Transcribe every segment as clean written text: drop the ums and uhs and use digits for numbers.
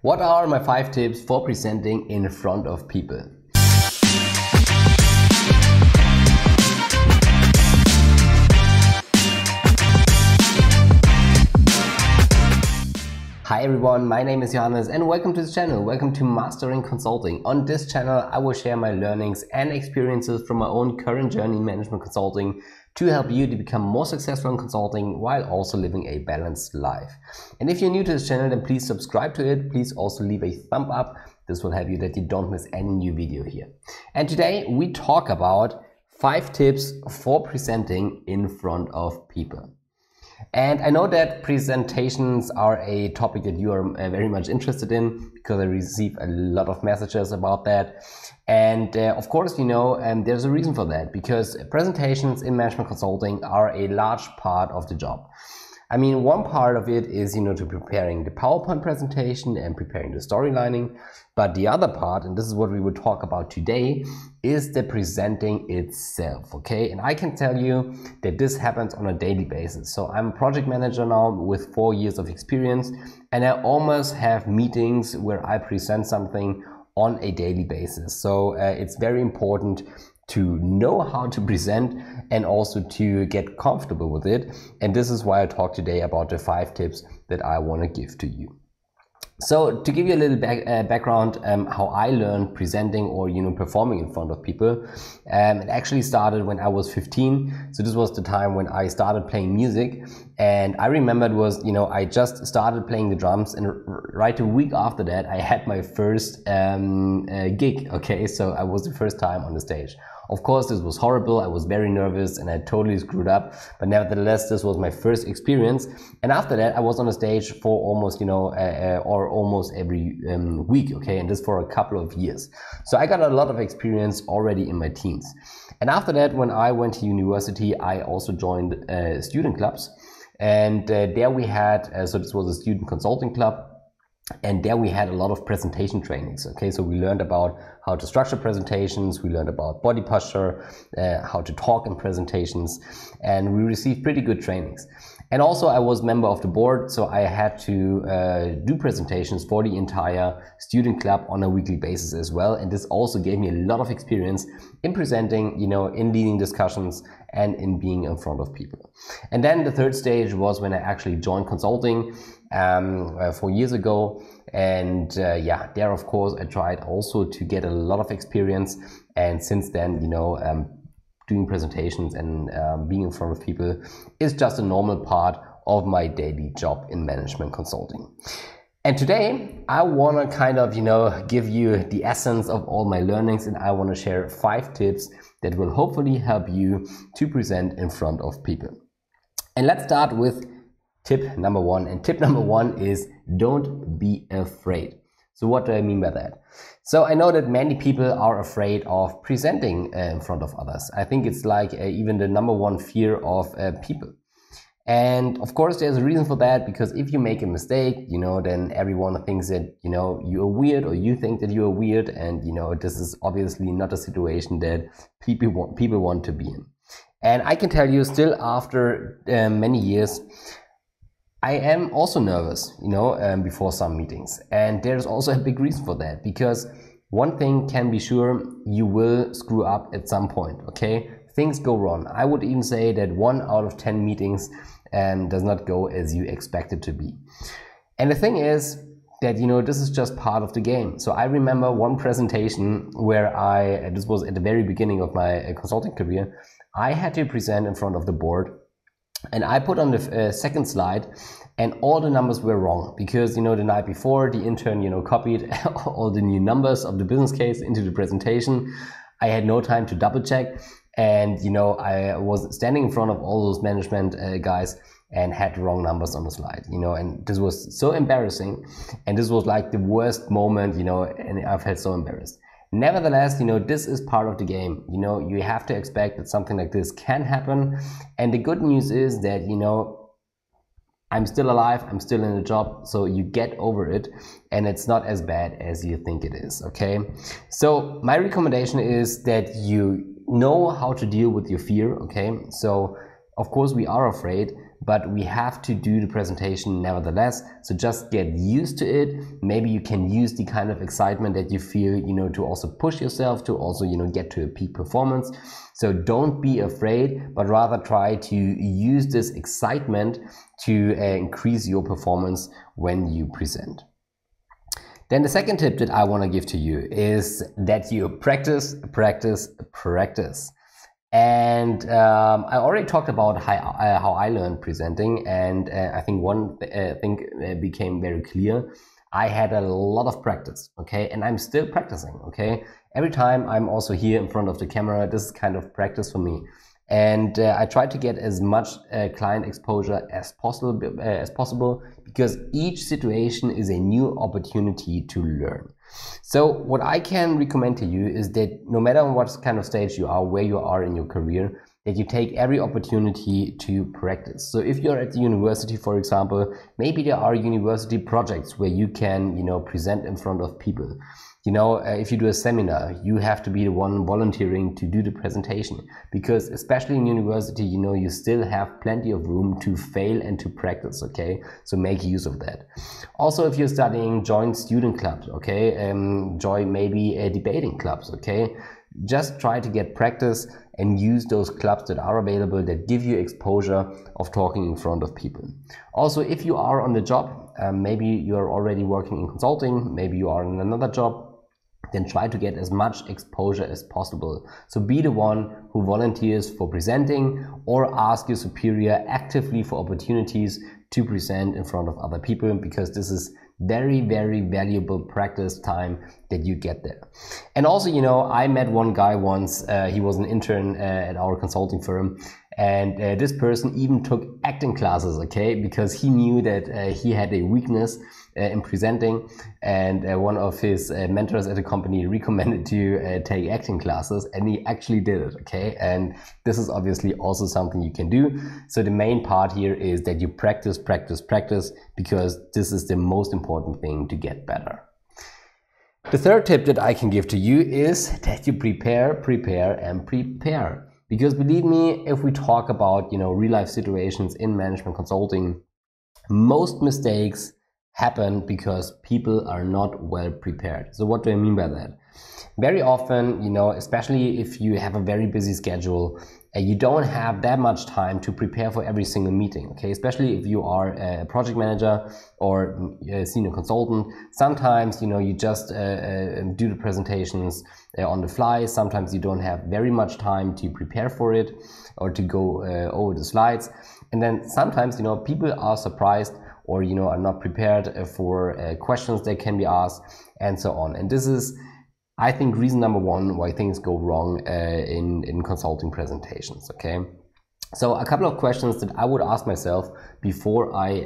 What are my 5 tips for presenting in front of people? Hi everyone, my name is Johannes and welcome to this channel. Welcome to Mastering Consulting. On this channel, I will share my learnings and experiences from my own current journey in management consulting to help you to become more successful in consulting while also living a balanced life. And if you're new to this channel, then please subscribe to it. Please also leave a thumb up. This will help you that you don't miss any new video here. And today we talk about 5 tips for presenting in front of people. And I know that presentations are a topic that you are very much interested in because I receive a lot of messages about that. And of course, you know, there's a reason for that, because presentations in management consulting are a large part of the job. I mean, one part of it is, you know, to preparing the PowerPoint presentation and preparing the storylining. But the other part, and this is what we will talk about today, is the presenting itself, okay? And I can tell you that this happens on a daily basis. So I'm a project manager now with 4 years of experience, and I almost have meetings where I present something on a daily basis. So it's very important to know how to present and also to get comfortable with it. And this is why I talk today about the 5 tips that I want to give to you. So to give you a little background, how I learned presenting or, you know, performing in front of people, it actually started when I was 15. So this was the time when I started playing music, and I remember it was, you know, I just started playing the drums, and right a week after that I had my first gig. Okay, so I was the first time on the stage. Of course, this was horrible. I was very nervous and I totally screwed up. But nevertheless, this was my first experience. And after that, I was on the stage for almost, you know, or almost every week. Okay, and this for a couple of years. So I got a lot of experience already in my teens. And after that, when I went to university, I also joined student clubs. And there we had, so this was a student consulting club. And there we had a lot of presentation trainings. Okay, so we learned about how to structure presentations, we learned about body posture, how to talk in presentations, and we received pretty good trainings. And also I was member of the board, so I had to do presentations for the entire student club on a weekly basis as well. And this also gave me a lot of experience in presenting, you know, in leading discussions and in being in front of people. And then the third stage was when I actually joined consulting 4 years ago. And yeah, there of course I tried also to get a lot of experience. And since then, you know, doing presentations and being in front of people is just a normal part of my daily job in management consulting. And today I want to kind of, you know, give you the essence of all my learnings, and I want to share 5 tips that will hopefully help you to present in front of people. And let's start with tip number 1. And tip number 1 is don't be afraid. So what do I mean by that? So I know that many people are afraid of presenting in front of others. I think it's like even the number 1 fear of people. And of course there's a reason for that, because if you make a mistake, you know, then everyone thinks that, you know, you're weird, or you think that you're weird, and you know, this is obviously not a situation that people want to be in. And I can tell you, still after many years, I am also nervous, you know, before some meetings. And there's also a big reason for that, because one thing can be sure, you will screw up at some point, okay? Things go wrong. I would even say that 1 out of 10 meetings does not go as you expect it to be. And the thing is that, you know, this is just part of the game. So I remember one presentation where this was at the very beginning of my consulting career, I had to present in front of the board. And I put on the second slide, and all the numbers were wrong, because, you know, the night before the intern, you know, copied all the new numbers of the business case into the presentation. I had no time to double check. And, you know, I was standing in front of all those management guys and had the wrong numbers on the slide, you know, and this was so embarrassing. And this was like the worst moment, you know, and I felt so embarrassed. Nevertheless, you know, this is part of the game. You know, you have to expect that something like this can happen. And the good news is that, you know, I'm still alive, I'm still in the job, so you get over it, and it's not as bad as you think it is, okay? So my recommendation is that you know how to deal with your fear, okay? So of course we are afraid, but we have to do the presentation nevertheless. So just get used to it. Maybe you can use the kind of excitement that you feel, you know, to also push yourself to also, you know, get to a peak performance. So don't be afraid, but rather try to use this excitement to increase your performance when you present. Then the second tip that I want to give to you is that you practice, practice, practice. And I already talked about how I learned presenting, and I think one thing became very clear. I had a lot of practice, okay, and I'm still practicing, okay. Every time I'm also here in front of the camera, this is kind of practice for me. And I try to get as much client exposure as possible, because each situation is a new opportunity to learn. So what I can recommend to you is that no matter on what kind of stage you are, where you are in your career, that you take every opportunity to practice. So if you're at the university, for example, maybe there are university projects where you can, you know, present in front of people. You know, if you do a seminar, you have to be the one volunteering to do the presentation, because especially in university, you know, you still have plenty of room to fail and to practice, okay? So make use of that. Also, if you're studying, join student clubs, okay? Join maybe debating clubs, okay? Just try to get practice and use those clubs that are available that give you exposure of talking in front of people. Also, if you are on the job, maybe you're already working in consulting, maybe you are in another job, then try to get as much exposure as possible. So be the one who volunteers for presenting, or ask your superior actively for opportunities to present in front of other people, because this is very, very valuable practice time that you get there. And also, you know, I met one guy once, he was an intern at our consulting firm, and this person even took acting classes, okay, because he knew that he had a weakness in presenting, and one of his mentors at the company recommended to take acting classes, and he actually did it, okay. And this is obviously also something you can do. So the main part here is that you practice, practice, practice, because this is the most important thing to get better. The third tip that I can give to you is that you prepare, prepare, and prepare. Because believe me, if we talk about, you know, real life situations in management consulting, most mistakes happen because people are not well prepared. So what do I mean by that? Very often, you know, especially if you have a very busy schedule, you don't have that much time to prepare for every single meeting, okay? Especially if you are a project manager or a senior consultant. Sometimes, you know, you just do the presentations on the fly. Sometimes you don't have very much time to prepare for it or to go over the slides. And then sometimes, you know, people are surprised, or, you know, are not prepared for questions that can be asked, and so on. And this is, I think, reason number one why things go wrong in consulting presentations, okay? So a couple of questions that I would ask myself before I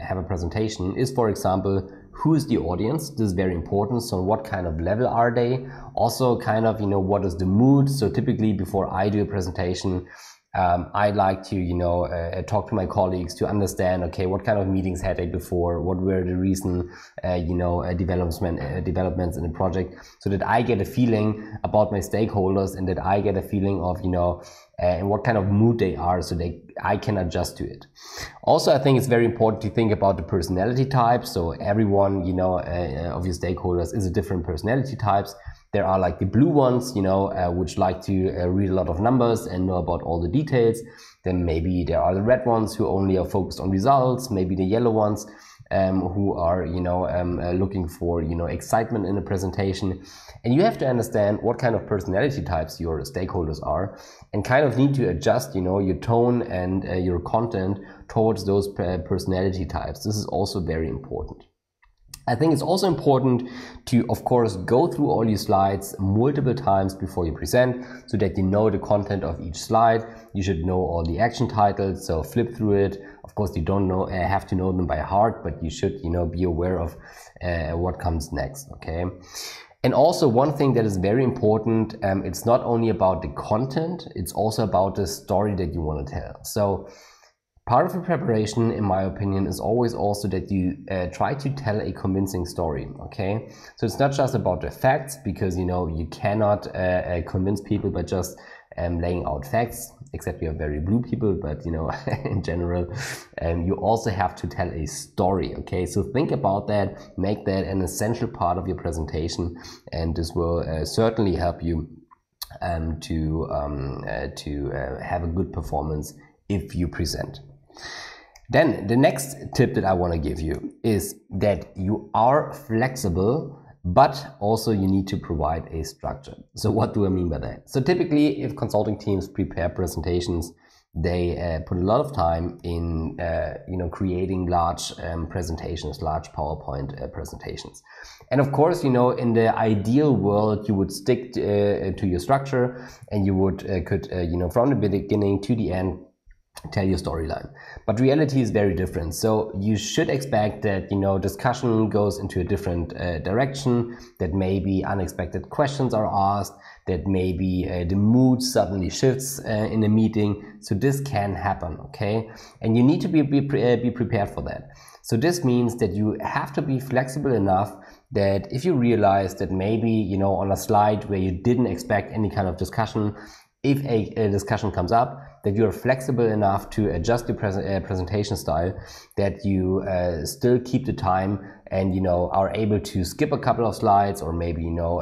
have a presentation is, for example, who is the audience? This is very important. So what kind of level are they? Also kind of, you know, what is the mood? So typically before I do a presentation, I like to, you know, talk to my colleagues to understand, okay, what kind of meetings had they before, what were the recent, you know, developments in the project, so that I get a feeling about my stakeholders, and that I get a feeling of, you know, what kind of mood they are, so I can adjust to it. Also, I think it's very important to think about the personality types. So everyone, you know, of your stakeholders is a different personality types. There are like the blue ones, you know, which like to read a lot of numbers and know about all the details. Then maybe there are the red ones who only are focused on results. Maybe the yellow ones who are, you know, looking for, you know, excitement in a presentation. And you have to understand what kind of personality types your stakeholders are, and kind of need to adjust, you know, your tone and your content towards those personality types. This is also very important. I think it's also important to, of course, go through all your slides multiple times before you present, so that you know the content of each slide. You should know all the action titles, so flip through it. Of course, you don't have to know them by heart, but you should, you know, be aware of what comes next, okay? And also one thing that is very important, it's not only about the content, it's also about the story that you want to tell. So Part of the preparation, in my opinion, is always also that you try to tell a convincing story, okay? So it's not just about the facts, because, you know, you cannot convince people by just laying out facts, except you're very blue people, but, you know, in general, you also have to tell a story, okay? So think about that, make that an essential part of your presentation, and this will certainly help you to have a good performance if you present. Then the next tip that I want to give you is that you are flexible, but also you need to provide a structure. So what do I mean by that? So typically, if consulting teams prepare presentations, they put a lot of time in creating large presentations, large PowerPoint presentations. And of course, you know, in the ideal world, you would stick to your structure, and you would from the beginning to the end tell your storyline. But reality is very different. So you should expect that, you know, discussion goes into a different direction, that maybe unexpected questions are asked, that maybe the mood suddenly shifts in a meeting. So this can happen, okay? And you need to be prepared for that. So this means that you have to be flexible enough that if you realize that maybe, you know, on a slide where you didn't expect any kind of discussion, if a discussion comes up, that you are flexible enough to adjust your presentation style, that you still keep the time and, you know, are able to skip a couple of slides, or maybe, you know,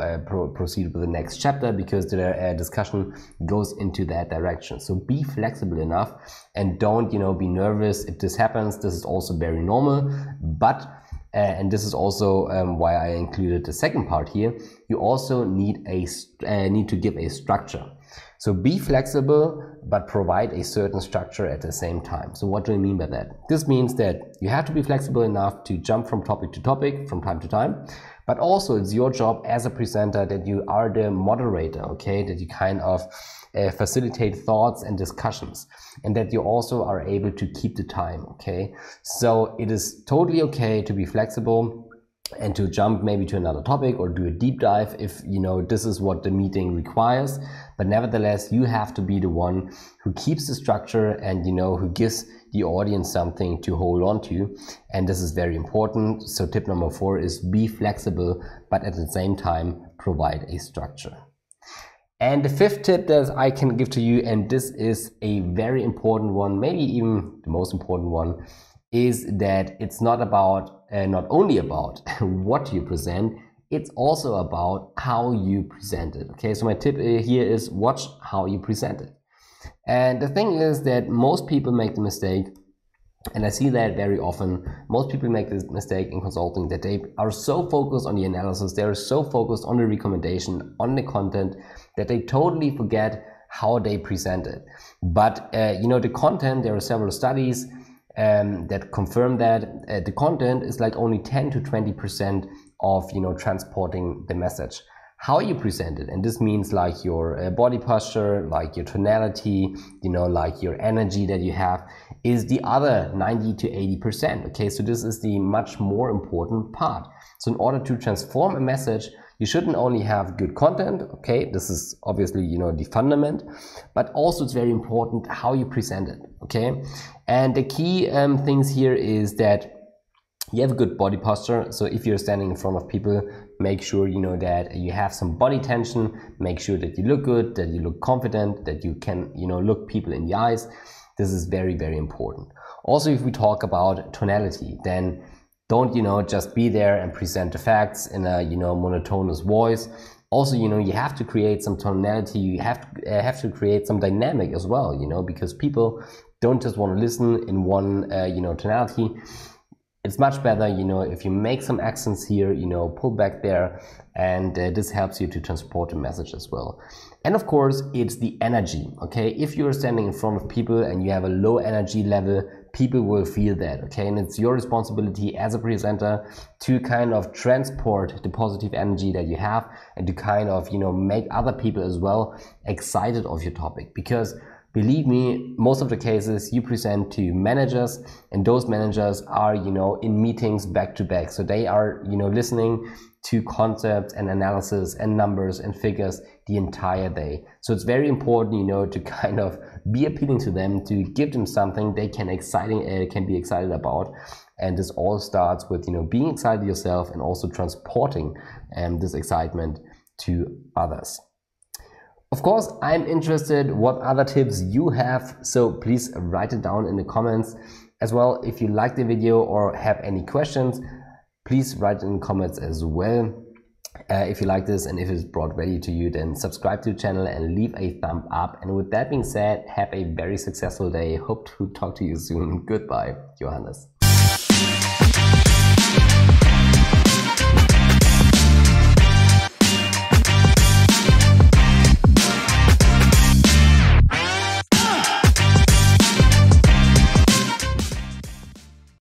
proceed with the next chapter because the discussion goes into that direction. So be flexible enough, and don't, you know, be nervous if this happens. This is also very normal, but and this is also why I included the second part here. You also need to give a structure. So be flexible, but provide a certain structure at the same time. So what do I mean by that? This means that you have to be flexible enough to jump from topic to topic from time to time, but also it's your job as a presenter that you are the moderator, okay? That you kind of facilitate thoughts and discussions, and that you also are able to keep the time, okay? So it is totally okay to be flexible and to jump maybe to another topic or do a deep dive if, you know, this is what the meeting requires. But nevertheless, you have to be the one who keeps the structure and, you know, who gives the audience something to hold on to. And this is very important. So tip number 4 is be flexible, but at the same time provide a structure. And the 5th tip that I can give to you, and this is a very important one, maybe even the most important one, is that it's not only about what you present, it's also about how you present it. Okay, so my tip here is watch how you present it. And the thing is that most people make the mistake, and I see that very often, most people make this mistake in consulting, that they are so focused on the analysis, they are so focused on the recommendation, on the content, that they totally forget how they present it. But you know, the content, there are several studies that confirm that the content is like only 10 to 20% of, you know, transporting the message. How you present it, and this means like your body posture, like your tonality, you know, like your energy that you have, is the other 90 to 80%. Okay, so this is the much more important part. So in order to transform a message, you shouldn't only have good content, okay, this is obviously, you know, the fundament, but also it's very important how you present it, okay? And the key things here is that you have a good body posture. So if you're standing in front of people, make sure, you know, that you have some body tension, make sure that you look good, that you look confident, that you can, you know, look people in the eyes. This is very, very important. Also, if we talk about tonality, then don't, you know, just be there and present the facts in a, you know, monotonous voice. Also, you know, you have to create some tonality, you have to create some dynamic as well, you know, because people don't just want to listen in one, you know, tonality. It's much better, you know, if you make some accents here, you know, pull back there, and this helps you to transport the message as well. And of course, it's the energy, okay? If you're standing in front of people and you have a low energy level, people will feel that, okay? And it's your responsibility as a presenter to kind of transport the positive energy that you have, and to kind of, you know, make other people as well excited of your topic. Because believe me, most of the cases you present to managers, and those managers are, in meetings back to back. So they are, listening to concepts and analysis and numbers and figures the entire day. So it's very important, to kind of be appealing to them, to give them something they can be excited about. And this all starts with, being excited yourself and also transporting this excitement to others. Of course, I'm interested what other tips you have, so please write it down in the comments. As well, if you like the video or have any questions, please write in the comments as well. If you like this and if it's brought value to you, then subscribe to the channel and leave a thumb up. And with that being said, have a very successful day. Hope to talk to you soon. Goodbye, Johannes.